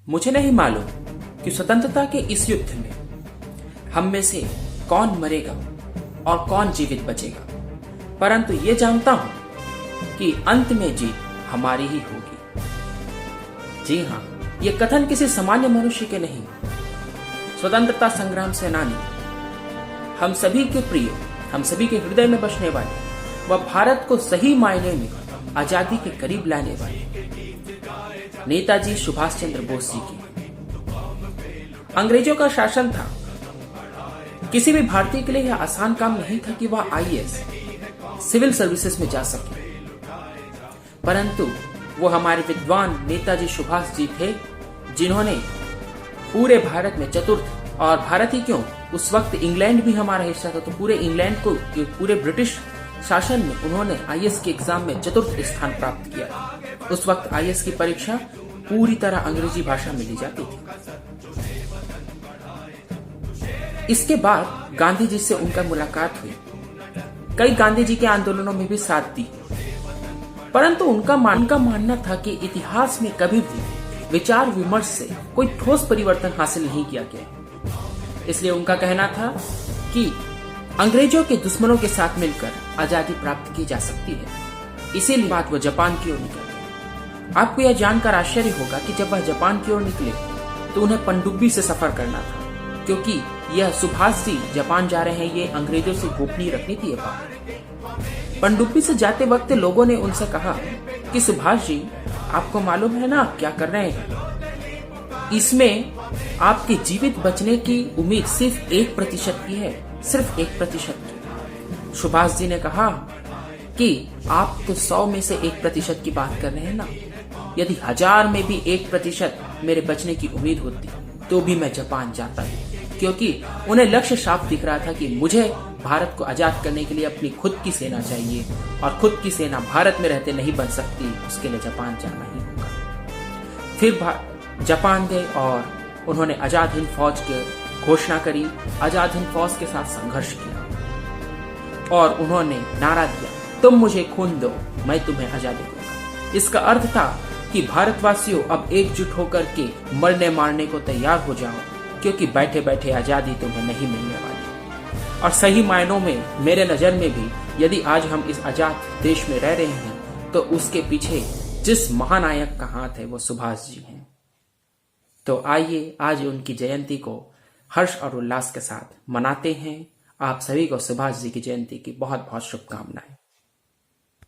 मुझे नहीं मालूम कि स्वतंत्रता के इस युद्ध में हम में से कौन मरेगा और कौन जीवित बचेगा, परंतु ये जानता हूं कि अंत में जीत हमारी ही होगी। जी हां, ये कथन किसी सामान्य मनुष्य के नहीं, स्वतंत्रता संग्राम सेनानी, हम सभी के प्रिय, हम सभी के हृदय में बसने वाले, वह भारत को सही मायने में आजादी के करीब लाने वाले नेताजी सुभाष चंद्र बोस जी की। अंग्रेजों का शासन था, किसी भी भारतीय के लिए यह आसान काम नहीं था कि वह आईएएस सिविल सर्विसेज में जा सके, परंतु वो हमारे विद्वान नेताजी सुभाष जी थे जिन्होंने पूरे भारत में चतुर्थ, और भारत ही क्यों, उस वक्त इंग्लैंड भी हमारा हिस्सा था, तो पूरे इंग्लैंड को, पूरे ब्रिटिश शासन में उन्होंने आईएएस के एग्जाम में चतुर्थ स्थान प्राप्त किया। उस वक्त आईएएस की परीक्षा पूरी तरह अंग्रेजी भाषा में ली जाती थी। इसके बाद गांधी जी से उनका मुलाकात हुई, कई गांधी जी के आंदोलनों में भी साथ दी, परंतु उनका मानना था कि इतिहास में कभी भी विचार विमर्श से कोई ठोस परिवर्तन हासिल नहीं किया गया। इसलिए उनका कहना था कि अंग्रेजों के दुश्मनों के साथ मिलकर आजादी प्राप्त की जा सकती है। इसीलिए बात वो जापान की ओर निकले। आपको यह जानकर आश्चर्य होगा कि जब वह जापान की ओर निकले तो उन्हें पनडुब्बी से सफर करना था, क्योंकि यह सुभाष जी जापान जा रहे हैं, ये अंग्रेजों से गोपनीय रखनी थी। ये बात पनडुब्बी से जाते वक्त लोगों ने उनसे कहा कि सुभाष जी, आपको मालूम है ना आप क्या कर रहे हैं, इसमें आपके जीवित बचने की उम्मीद सिर्फ 1% की है, सिर्फ 1% की। सुभाष जी ने कहा कि आप तो 100 में से 1% की बात कर रहे हैं ना, यदि 1000 में भी 1% मेरे बचने की उम्मीद होती तो भी मैं जापान जाता हूँ, क्योंकि उन्हें लक्ष्य साफ दिख रहा था कि मुझे भारत को आजाद करने के लिए अपनी खुद की सेना चाहिए, और खुद की सेना भारत में रहते नहीं बन सकती, उसके लिए जापान जाना ही होगा। फिर जापान गए और उन्होंने आजाद हिंद फौज की घोषणा करी, आजाद हिंद फौज के साथ संघर्ष किया और उन्होंने नारा दिया, तुम मुझे खून दो, मैं तुम्हें आजादी दूंगा। इसका अर्थ था कि भारतवासियों, अब एकजुट होकर के मरने मारने को तैयार हो जाओ, क्योंकि बैठे बैठे आजादी तुम्हें नहीं मिलने वाली। और सही मायनों में मेरे नजर में भी यदि आज हम इस आजाद देश में रह रहे हैं तो उसके पीछे जिस महानायक का हाथ है वो सुभाष जी हैं। तो आइए आज उनकी जयंती को हर्ष और उल्लास के साथ मनाते हैं। आप सभी को सुभाष जी की जयंती की बहुत बहुत शुभकामनाएं।